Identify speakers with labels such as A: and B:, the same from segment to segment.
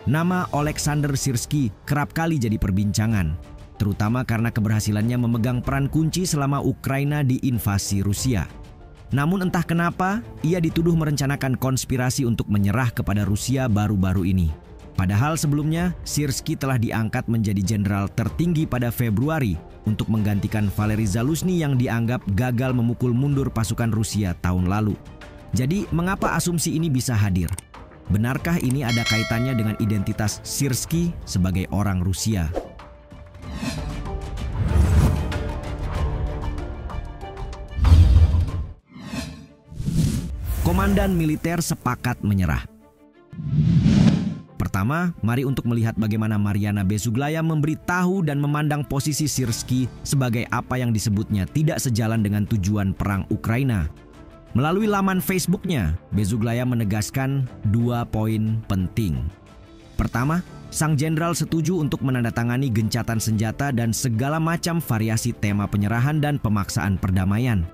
A: Nama Oleksandr Syrskyi kerap kali jadi perbincangan, terutama karena keberhasilannya memegang peran kunci selama Ukraina diinvasi Rusia. Namun entah kenapa, ia dituduh merencanakan konspirasi untuk menyerah kepada Rusia baru-baru ini. Padahal sebelumnya, Syrskyi telah diangkat menjadi jenderal tertinggi pada Februari untuk menggantikan Valery Zaluzhny yang dianggap gagal memukul mundur pasukan Rusia tahun lalu. Jadi, mengapa asumsi ini bisa hadir? Benarkah ini ada kaitannya dengan identitas Syrskyi sebagai orang Rusia? Komandan militer sepakat menyerah. Pertama, mari untuk melihat bagaimana Mariana Bezuglaya memberitahu dan memandang posisi Syrskyi sebagai apa yang disebutnya tidak sejalan dengan tujuan perang Ukraina. Melalui laman Facebooknya, Bezuglaya menegaskan 2 poin penting. Pertama, sang jenderal setuju untuk menandatangani gencatan senjata dan segala macam variasi tema penyerahan dan pemaksaan perdamaian.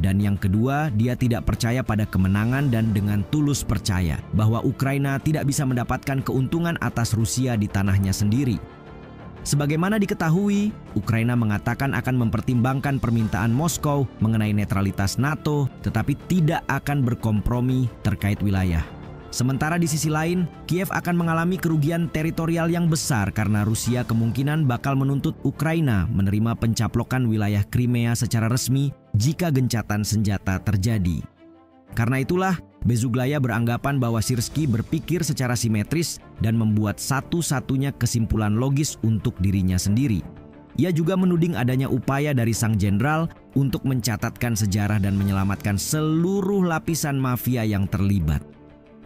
A: Dan yang kedua, dia tidak percaya pada kemenangan dan dengan tulus percaya bahwa Ukraina tidak bisa mendapatkan keuntungan atas Rusia di tanahnya sendiri. Sebagaimana diketahui, Ukraina mengatakan akan mempertimbangkan permintaan Moskow mengenai netralitas NATO, tetapi tidak akan berkompromi terkait wilayah. Sementara di sisi lain, Kiev akan mengalami kerugian teritorial yang besar karena Rusia kemungkinan bakal menuntut Ukraina menerima pencaplokan wilayah Crimea secara resmi jika gencatan senjata terjadi. Karena itulah, Bezuglaya beranggapan bahwa Syrskyi berpikir secara simetris dan membuat satu-satunya kesimpulan logis untuk dirinya sendiri. Ia juga menuding adanya upaya dari sang jenderal untuk mencatatkan sejarah dan menyelamatkan seluruh lapisan mafia yang terlibat.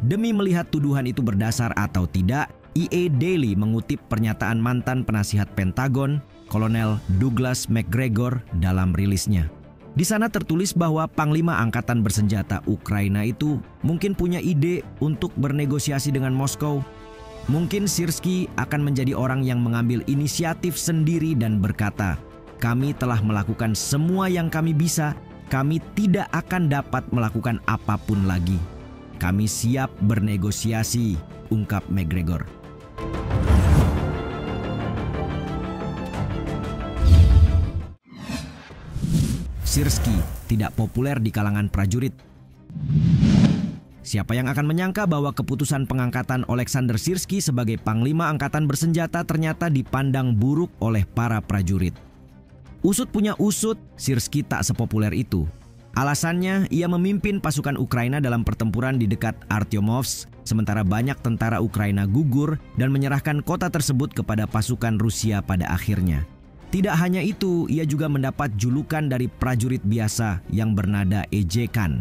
A: Demi melihat tuduhan itu berdasar atau tidak, EA Daily mengutip pernyataan mantan penasihat Pentagon, Kolonel Douglas McGregor dalam rilisnya. Di sana tertulis bahwa Panglima Angkatan Bersenjata Ukraina itu mungkin punya ide untuk bernegosiasi dengan Moskow. Mungkin Syrskyi akan menjadi orang yang mengambil inisiatif sendiri dan berkata, "Kami telah melakukan semua yang kami bisa, kami tidak akan dapat melakukan apapun lagi. Kami siap bernegosiasi," ungkap McGregor. Syrskyi tidak populer di kalangan prajurit. Siapa yang akan menyangka bahwa keputusan pengangkatan Oleksandr Syrskyi sebagai Panglima Angkatan Bersenjata ternyata dipandang buruk oleh para prajurit. Usut punya usut, Syrskyi tak sepopuler itu. Alasannya, ia memimpin pasukan Ukraina dalam pertempuran di dekat Artyomovsk, sementara banyak tentara Ukraina gugur dan menyerahkan kota tersebut kepada pasukan Rusia pada akhirnya. Tidak hanya itu, ia juga mendapat julukan dari prajurit biasa yang bernada ejekan,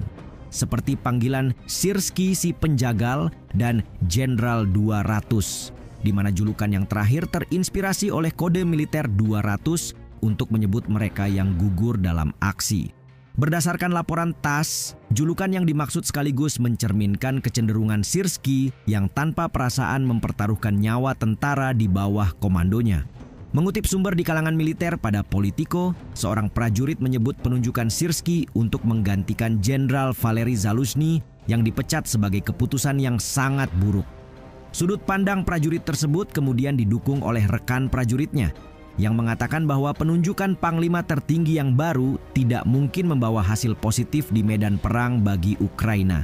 A: seperti panggilan Syrskyi si penjagal dan Jenderal 200, di mana julukan yang terakhir terinspirasi oleh kode militer 200 untuk menyebut mereka yang gugur dalam aksi. Berdasarkan laporan TASS, julukan yang dimaksud sekaligus mencerminkan kecenderungan Syrskyi yang tanpa perasaan mempertaruhkan nyawa tentara di bawah komandonya. Mengutip sumber di kalangan militer pada Politico, seorang prajurit menyebut penunjukan Syrskyi untuk menggantikan Jenderal Valery Zaluzhny yang dipecat sebagai keputusan yang sangat buruk. Sudut pandang prajurit tersebut kemudian didukung oleh rekan prajuritnya yang mengatakan bahwa penunjukan panglima tertinggi yang baru tidak mungkin membawa hasil positif di medan perang bagi Ukraina.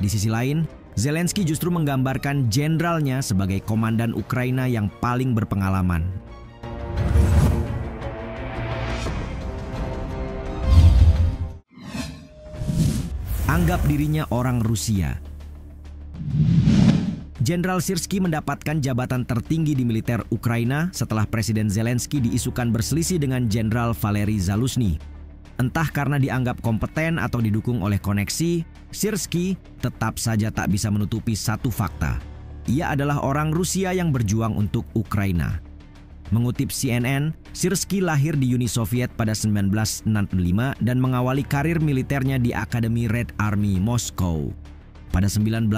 A: Di sisi lain, Zelensky justru menggambarkan jenderalnya sebagai komandan Ukraina yang paling berpengalaman. Anggap dirinya orang Rusia. Jenderal Syrskyi mendapatkan jabatan tertinggi di militer Ukraina setelah Presiden Zelensky diisukan berselisih dengan Jenderal Valery Zaluzhny. Entah karena dianggap kompeten atau didukung oleh koneksi, Syrskyi tetap saja tak bisa menutupi satu fakta. Ia adalah orang Rusia yang berjuang untuk Ukraina. Mengutip CNN, Syrskyi lahir di Uni Soviet pada 1965 dan mengawali karir militernya di Akademi Red Army Moskow. Pada 1980,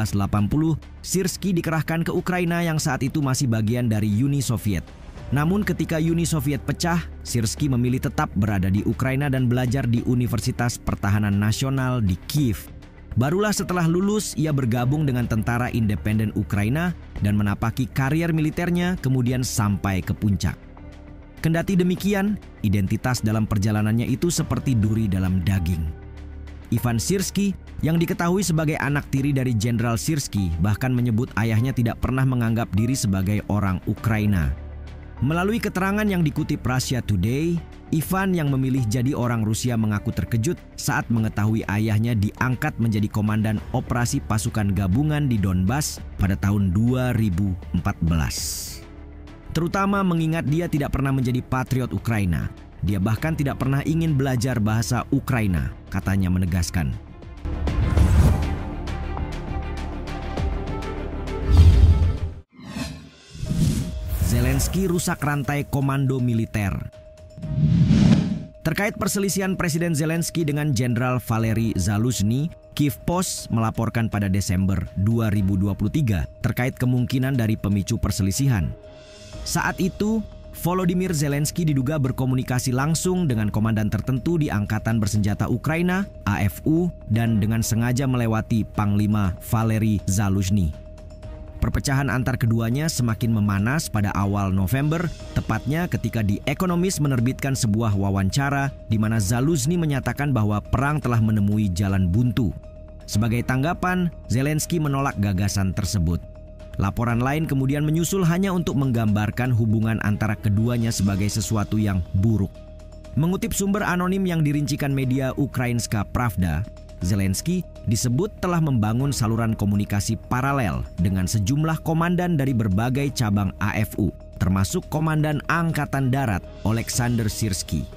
A: Syrskyi dikerahkan ke Ukraina yang saat itu masih bagian dari Uni Soviet. Namun ketika Uni Soviet pecah, Syrskyi memilih tetap berada di Ukraina dan belajar di Universitas Pertahanan Nasional di Kiev. Barulah setelah lulus, ia bergabung dengan Tentara Independen Ukraina dan menapaki karier militernya kemudian sampai ke puncak. Kendati demikian, identitas dalam perjalanannya itu seperti duri dalam daging. Ivan Syrskyi, yang diketahui sebagai anak tiri dari Jenderal Syrskyi, bahkan menyebut ayahnya tidak pernah menganggap diri sebagai orang Ukraina. Melalui keterangan yang dikutip Russia Today, Ivan yang memilih jadi orang Rusia mengaku terkejut saat mengetahui ayahnya diangkat menjadi komandan operasi pasukan gabungan di Donbas pada tahun 2014. Terutama mengingat dia tidak pernah menjadi patriot Ukraina. Dia bahkan tidak pernah ingin belajar bahasa Ukraina, katanya menegaskan. Zelensky rusak rantai komando militer. Terkait perselisihan Presiden Zelensky dengan Jenderal Valery Zaluzhny, Kyiv Post melaporkan pada Desember 2023 terkait kemungkinan dari pemicu perselisihan. Saat itu, Volodymyr Zelensky diduga berkomunikasi langsung dengan komandan tertentu di Angkatan Bersenjata Ukraina, AFU, dan dengan sengaja melewati Panglima Valery Zaluzhny. Perpecahan antar keduanya semakin memanas pada awal November, tepatnya ketika The Economist menerbitkan sebuah wawancara di mana Zaluzhny menyatakan bahwa perang telah menemui jalan buntu. Sebagai tanggapan, Zelensky menolak gagasan tersebut. Laporan lain kemudian menyusul hanya untuk menggambarkan hubungan antara keduanya sebagai sesuatu yang buruk. Mengutip sumber anonim yang dirincikan media Ukrainska Pravda, Zelensky disebut telah membangun saluran komunikasi paralel dengan sejumlah komandan dari berbagai cabang AFU, termasuk Komandan Angkatan Darat Oleksandr Syrskyi.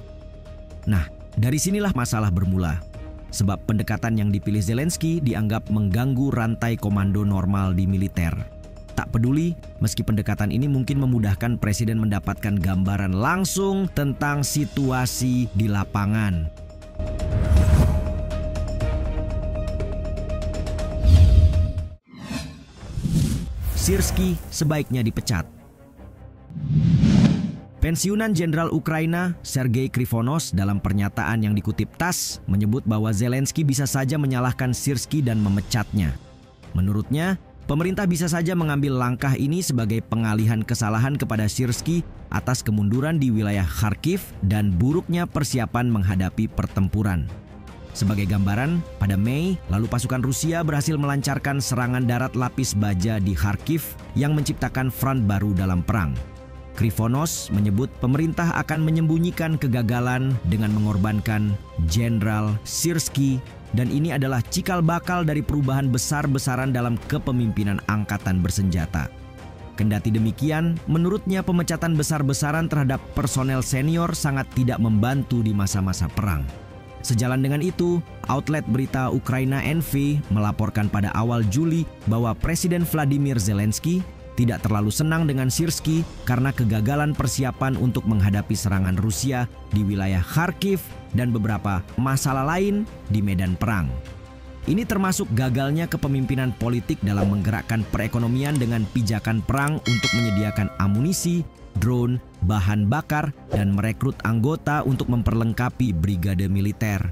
A: Nah, dari sinilah masalah bermula. Sebab pendekatan yang dipilih Zelensky dianggap mengganggu rantai komando normal di militer. Tak peduli, meski pendekatan ini mungkin memudahkan Presiden mendapatkan gambaran langsung tentang situasi di lapangan. Syrskyi sebaiknya dipecat. Pensiunan Jenderal Ukraina Sergei Krivonos dalam pernyataan yang dikutip TASS menyebut bahwa Zelensky bisa saja menyalahkan Syrskyi dan memecatnya. Menurutnya, pemerintah bisa saja mengambil langkah ini sebagai pengalihan kesalahan kepada Syrskyi atas kemunduran di wilayah Kharkiv dan buruknya persiapan menghadapi pertempuran. Sebagai gambaran, pada Mei, lalu pasukan Rusia berhasil melancarkan serangan darat lapis baja di Kharkiv yang menciptakan front baru dalam perang. Krivonos menyebut pemerintah akan menyembunyikan kegagalan dengan mengorbankan Jenderal Syrskyi dan ini adalah cikal bakal dari perubahan besar-besaran dalam kepemimpinan angkatan bersenjata. Kendati demikian, menurutnya pemecatan besar-besaran terhadap personel senior sangat tidak membantu di masa-masa perang. Sejalan dengan itu, outlet berita Ukraina NV melaporkan pada awal Juli bahwa Presiden Vladimir Zelensky tidak terlalu senang dengan Syrskyi karena kegagalan persiapan untuk menghadapi serangan Rusia di wilayah Kharkiv dan beberapa masalah lain di medan perang. Ini termasuk gagalnya kepemimpinan politik dalam menggerakkan perekonomian dengan pijakan perang untuk menyediakan amunisi, drone, bahan bakar, dan merekrut anggota untuk memperlengkapi brigade militer.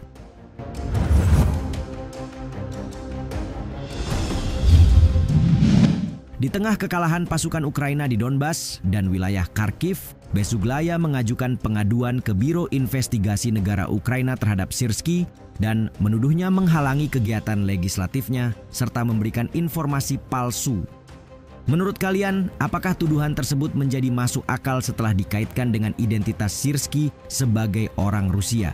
A: Di tengah kekalahan pasukan Ukraina di Donbas dan wilayah Kharkiv, Besuglaya mengajukan pengaduan ke Biro Investigasi Negara Ukraina terhadap Syrskyi dan menuduhnya menghalangi kegiatan legislatifnya serta memberikan informasi palsu. Menurut kalian, apakah tuduhan tersebut menjadi masuk akal setelah dikaitkan dengan identitas Syrskyi sebagai orang Rusia?